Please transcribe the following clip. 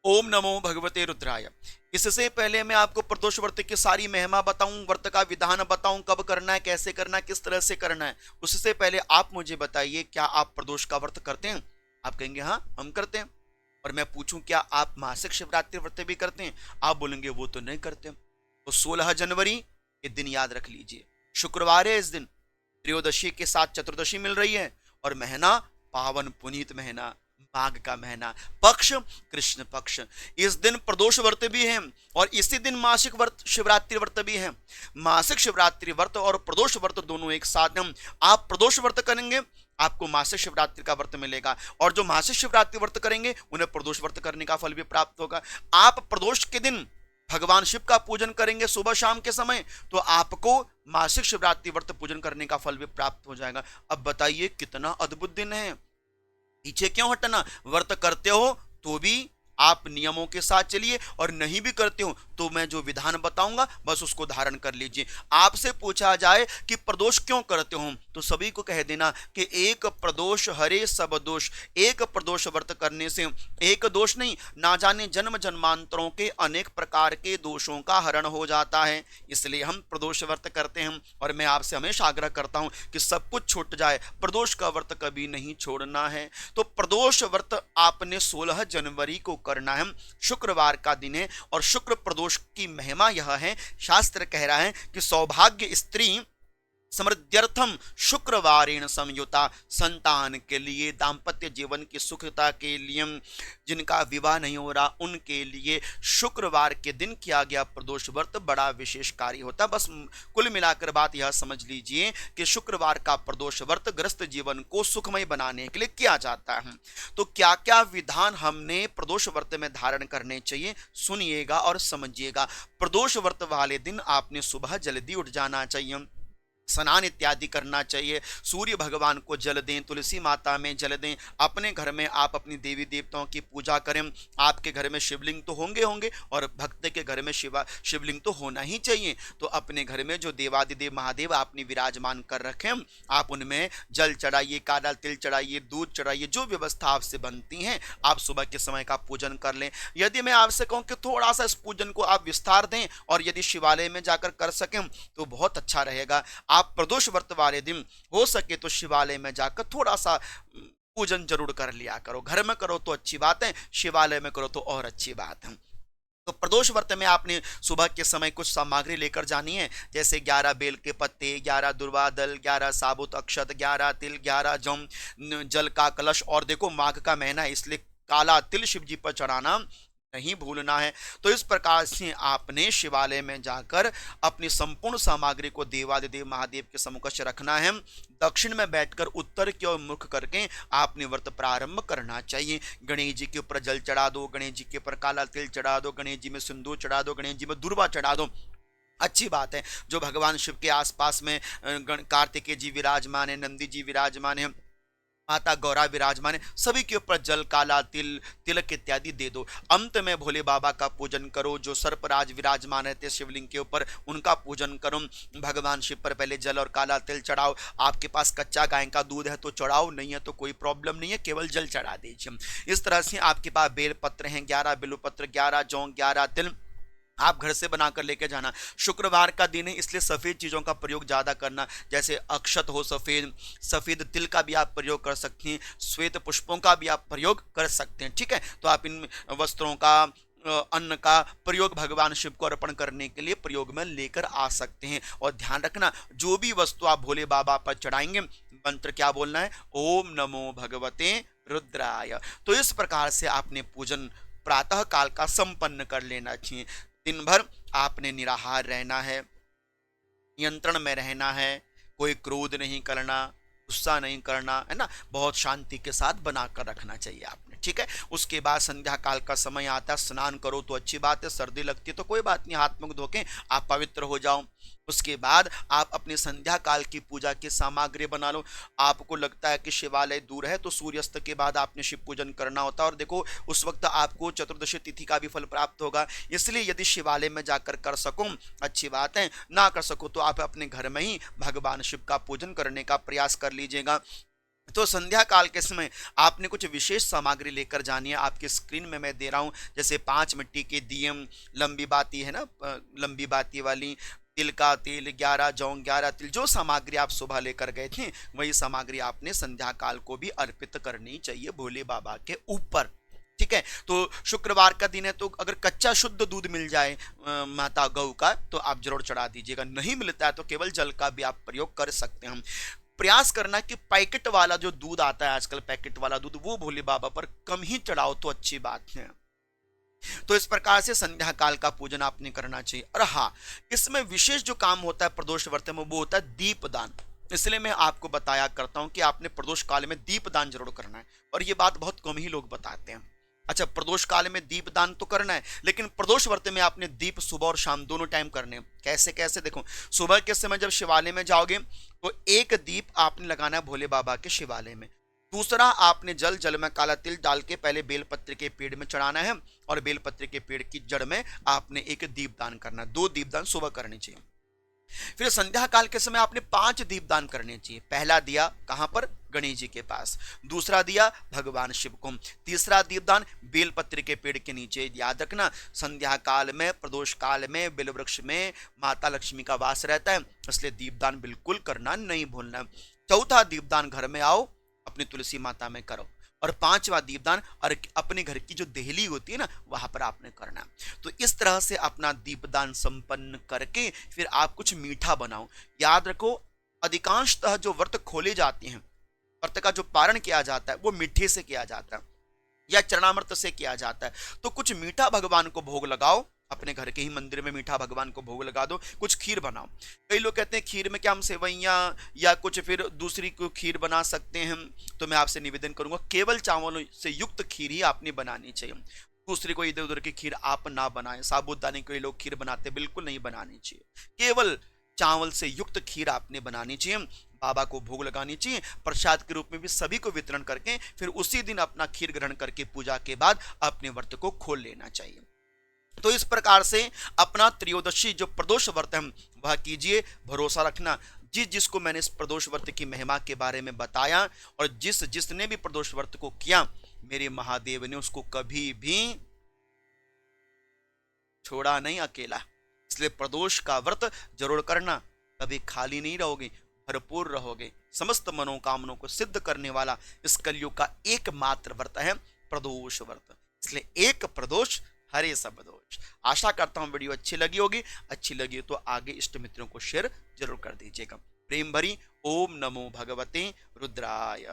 ओम नमो भगवते रुद्राय। इससे पहले मैं आपको प्रदोष व्रत की सारी महिमा बताऊं, व्रत का विधान बताऊं, कब करना है, कैसे करना है, किस तरह से करना है, उससे पहले आप मुझे बताइए, क्या आप प्रदोष का व्रत करते हैं? आप कहेंगे हाँ हम करते हैं। और मैं पूछूं क्या आप मासिक शिवरात्रि व्रत भी करते हैं? आप बोलेंगे वो तो नहीं करते। तो 16 जनवरी के दिन याद रख लीजिए, शुक्रवार है। इस दिन त्रयोदशी के साथ चतुर्दशी मिल रही है और महीना पावन पुनीत महीना, माघ का महीना, पक्ष कृष्ण पक्ष। इस दिन प्रदोष व्रत भी है और इसी दिन मासिक व्रत शिवरात्रि व्रत भी है। मासिक शिवरात्रि व्रत और प्रदोष व्रत दोनों एक साथ हैं। आप प्रदोष व्रत करेंगे, आपको मासिक शिवरात्रि का व्रत मिलेगा, और जो मासिक शिवरात्रि व्रत करेंगे उन्हें प्रदोष व्रत करने का फल भी प्राप्त होगा। आप प्रदोष के दिन भगवान शिव का पूजन करेंगे सुबह शाम के समय, तो आपको मासिक शिवरात्रि व्रत पूजन करने का फल भी प्राप्त हो जाएगा। अब बताइए कितना अद्भुत दिन है। पीछे क्यों हटना? व्रत करते हो तो भी आप नियमों के साथ चलिए, और नहीं भी करते हो तो मैं जो विधान बताऊंगा बस उसको धारण कर लीजिए। आपसे पूछा जाए कि प्रदोष क्यों करते हो, तो सभी को कह देना कि एक प्रदोष हरे सब दोष। एक प्रदोष व्रत करने से एक दोष नहीं, ना जाने जन्म जन्मांतरों के अनेक प्रकार के दोषों का हरण हो जाता है। इसलिए हम प्रदोष व्रत करते हैं, और मैं आपसे हमेशा आग्रह करता हूं कि सब कुछ छूट जाए, प्रदोष का व्रत कभी नहीं छोड़ना है। तो प्रदोष व्रत आपने 16 जनवरी को करना है, शुक्रवार का दिन है, और शुक्र प्रदोष की महिमा यह है, शास्त्र कह रहा है कि सौभाग्य स्त्री समृद्ध्यर्थम शुक्रवारेण संयुता, संतान के लिए, दाम्पत्य जीवन की सुखता के लिए, जिनका विवाह नहीं हो रहा उनके लिए शुक्रवार के दिन किया गया प्रदोष व्रत बड़ा विशेषकारी होता है। बस कुल मिलाकर बात यह समझ लीजिए कि शुक्रवार का प्रदोष व्रत ग्रस्त जीवन को सुखमय बनाने के लिए किया जाता है। तो क्या क्या विधान हमने प्रदोष व्रत में धारण करने चाहिए, सुनिएगा और समझिएगा। प्रदोष व्रत वाले दिन आपने सुबह जल्दी उठ जाना चाहिए, स्नान इत्यादि करना चाहिए, सूर्य भगवान को जल दें, तुलसी माता में जल दें, अपने घर में आप अपनी देवी देवताओं की पूजा करें। आपके घर में शिवलिंग तो होंगे और भक्त के घर में शिवलिंग तो होना ही चाहिए। तो अपने घर में जो देवादिदेव महादेव आपने विराजमान कर रखे हैं, आप उनमें जल चढ़ाइए, काला तिल चढ़ाइए, दूध चढ़ाइए, जो व्यवस्था आपसे बनती है आप सुबह के समय का पूजन कर लें। यदि मैं आपसे कहूँ कि थोड़ा सा इस पूजन को आप विस्तार दें और यदि शिवालय में जाकर कर सकें तो बहुत अच्छा रहेगा। आप प्रदोष व्रत वाले दिन हो सके तो शिवालय में जाकर थोड़ा सा पूजन जरूर कर लिया करो। घर में करो तो अच्छी बात है, शिवालय में करो तो और अच्छी बात है। तो प्रदोष व्रत में आपने सुबह के समय कुछ सामग्री लेकर जानी है, जैसे 11 बेल के पत्ते, 11 दुर्वा दल, 11 साबुत अक्षत, 11 तिल, 11 जम, जल का कलश। और देखो माघ का महीना है इसलिए काला तिल शिव जी पर चढ़ाना नहीं भूलना है। तो इस प्रकार से आपने शिवालय में जाकर अपनी संपूर्ण सामग्री को देवादिदेव महादेव के समकक्ष रखना है। दक्षिण में बैठकर उत्तर की ओर मुख करके आपने व्रत प्रारंभ करना चाहिए। गणेश जी के ऊपर जल चढ़ा दो, गणेश जी के ऊपर काला तिल चढ़ा दो, गणेश जी में सिंदूर चढ़ा दो, गणेश जी में दुर्वा चढ़ा दो। अच्छी बात है। जो भगवान शिव के आसपास में कार्तिकेय जी विराजमान है, नंदी जी विराजमान है, माता गौरा विराजमान है, सभी के ऊपर जल, काला तिल, तिलक इत्यादि दे दो। अंत में भोले बाबा का पूजन करो, जो सर्पराज विराजमान रहते शिवलिंग के ऊपर उनका पूजन करो। भगवान शिव पर पहले जल और काला तिल चढ़ाओ। आपके पास कच्चा गाय का दूध है तो चढ़ाओ, नहीं है तो कोई प्रॉब्लम नहीं है, केवल जल चढ़ा दीजिए। इस तरह से आपके पास बेल पत्र हैं 11 बेलपत्र, 11 जौ, 11 तिल आप घर से बनाकर लेके जाना। शुक्रवार का दिन है इसलिए सफ़ेद चीज़ों का प्रयोग ज़्यादा करना, जैसे अक्षत हो सफ़ेद, सफ़ेद तिल का भी आप प्रयोग कर सकते हैं, श्वेत पुष्पों का भी आप प्रयोग कर सकते हैं। ठीक है, तो आप इन वस्त्रों का, अन्न का प्रयोग भगवान शिव को अर्पण करने के लिए प्रयोग में लेकर आ सकते हैं। और ध्यान रखना, जो भी वस्तु आप भोले बाबा पर चढ़ाएंगे मंत्र क्या बोलना है, ओम नमो भगवते रुद्राय। तो इस प्रकार से आपने पूजन प्रातः काल का संपन्न कर लेना चाहिए। दिन भर आपने निराहार रहना है, नियंत्रण में रहना है, कोई क्रोध नहीं करना, गुस्सा नहीं करना, है ना, बहुत शांति के साथ बनाकर रखना चाहिए आपने। ठीक है, उसके बाद संध्या काल का समय आता है, स्नान करो तो अच्छी बात है, सर्दी लगती है तो कोई बात नहीं, हाथ मुख धो के आप पवित्र हो जाओ। उसके बाद आप अपनी संध्या काल की पूजा की सामग्री बना लो। आपको लगता है कि शिवालय दूर है तो सूर्यास्त के बाद आपने शिव पूजन करना होता है, और देखो उस वक्त आपको चतुर्दशी तिथि का भी फल प्राप्त होगा। इसलिए यदि शिवालय में जाकर कर सको अच्छी बात है, ना कर सको तो आप अपने घर में ही भगवान शिव का पूजन करने का प्रयास कर लीजिएगा। तो संध्या काल के समय आपने कुछ विशेष सामग्री लेकर जानी है। आपके स्क्रीन में मैं दे रहा हूं, जैसे 5 मिट्टी के दियम, लंबी बाती है ना, लंबी बाती वाली, तिल का तेल 11 जौ, 11 तिल, जो सामग्री आप सुबह लेकर गए थे वही सामग्री आपने संध्या काल को भी अर्पित करनी चाहिए भोले बाबा के ऊपर। ठीक है, तो शुक्रवार का दिन है, तो अगर कच्चा शुद्ध दूध मिल जाए माता गौ का तो आप जरूर चढ़ा दीजिएगा। नहीं मिलता है तो केवल जल का भी आप प्रयोग कर सकते हैं। प्रयास करना कि पैकेट वाला जो दूध आता है आजकल, पैकेट वाला दूध, वो भोले बाबा पर कम ही चढ़ाओ तो अच्छी बात है। तो इस प्रकार से संध्या काल का पूजन आपने करना चाहिए। और हाँ, इसमें विशेष जो काम होता है प्रदोष व्रत में वो होता है दीपदान। इसलिए मैं आपको बताया करता हूं कि आपने प्रदोष काल में दीपदान जरूर करना है, और ये बात बहुत कम ही लोग बताते हैं। अच्छा, प्रदोष काल में दीपदान तो करना है, लेकिन प्रदोष व्रत में आपने दीप सुबह और शाम दोनों टाइम करने हैं। कैसे कैसे देखो, सुबह के समय जब शिवालय में जाओगे तो एक दीप आपने लगाना है भोले बाबा के शिवालय में। दूसरा, आपने जल में काला तिल डाल के पहले बेलपत्र के पेड़ में चढ़ाना है, और बेलपत्र के पेड़ की जड़ में आपने एक दीपदान करना है। 2 दीपदान सुबह करने चाहिए। फिर संध्या काल के समय आपने 5 दीपदान करने चाहिए। पहला दिया कहां पर? गणेश जी के पास। दूसरा दिया भगवान शिव को। तीसरा दीपदान बेलपत्र के पेड़ के नीचे। याद रखना, संध्या काल में, प्रदोष काल में बेल वृक्ष में माता लक्ष्मी का वास रहता है, इसलिए दीपदान बिल्कुल करना नहीं भूलना। चौथा दीपदान घर में आओ, अपनी तुलसी माता में करो। और 5वां दीपदान और अपने घर की जो देहली होती है ना, वहां पर आपने करना। तो इस तरह से अपना दीपदान संपन्न करके फिर आप कुछ मीठा बनाओ। याद रखो, अधिकांशतः जो व्रत खोले जाते हैं, व्रत का जो पारण किया जाता है वो मीठे से किया जाता है या चरणामृत से किया जाता है। तो कुछ मीठा भगवान को भोग लगाओ, अपने घर के ही मंदिर में मीठा भगवान को भोग लगा दो। कुछ खीर बनाओ। कई लोग कहते हैं खीर में क्या हम सेवैयां या कुछ फिर दूसरी को खीर बना सकते हैं, तो मैं आपसे निवेदन करूंगा केवल चावलों से युक्त खीर ही आपने बनानी चाहिए। दूसरी कोई इधर उधर की खीर आप ना बनाएं। साबूदाने के लोग खीर बनाते, बिल्कुल नहीं बनानी चाहिए। केवल चावल से युक्त खीर आपने बनानी चाहिए, बाबा को भोग लगानी चाहिए। प्रसाद के रूप में भी सभी को वितरण करके फिर उसी दिन अपना खीर ग्रहण करके पूजा के बाद अपने व्रत को खोल लेना चाहिए। तो इस प्रकार से अपना त्रयोदशी जो प्रदोष व्रत है वह कीजिए। भरोसा रखना, जिसको मैंने इस प्रदोष व्रत की महिमा के बारे में बताया और जिसने भी प्रदोष व्रत को किया, मेरे महादेव ने उसको कभी भी छोड़ा नहीं अकेला। इसलिए प्रदोष का व्रत जरूर करना, कभी खाली नहीं रहोगे, भरपूर रहोगे। समस्त मनोकामनाओं को सिद्ध करने वाला इस कलयुग का एकमात्र व्रत है प्रदोष व्रत। इसलिए एक प्रदोष हरे सब दोष। आशा करता हूं वीडियो अच्छी लगी होगी। अच्छी लगी तो आगे इष्ट मित्रों को शेयर जरूर कर दीजिएगा। प्रेम भरी ओम नमो भगवते रुद्राय।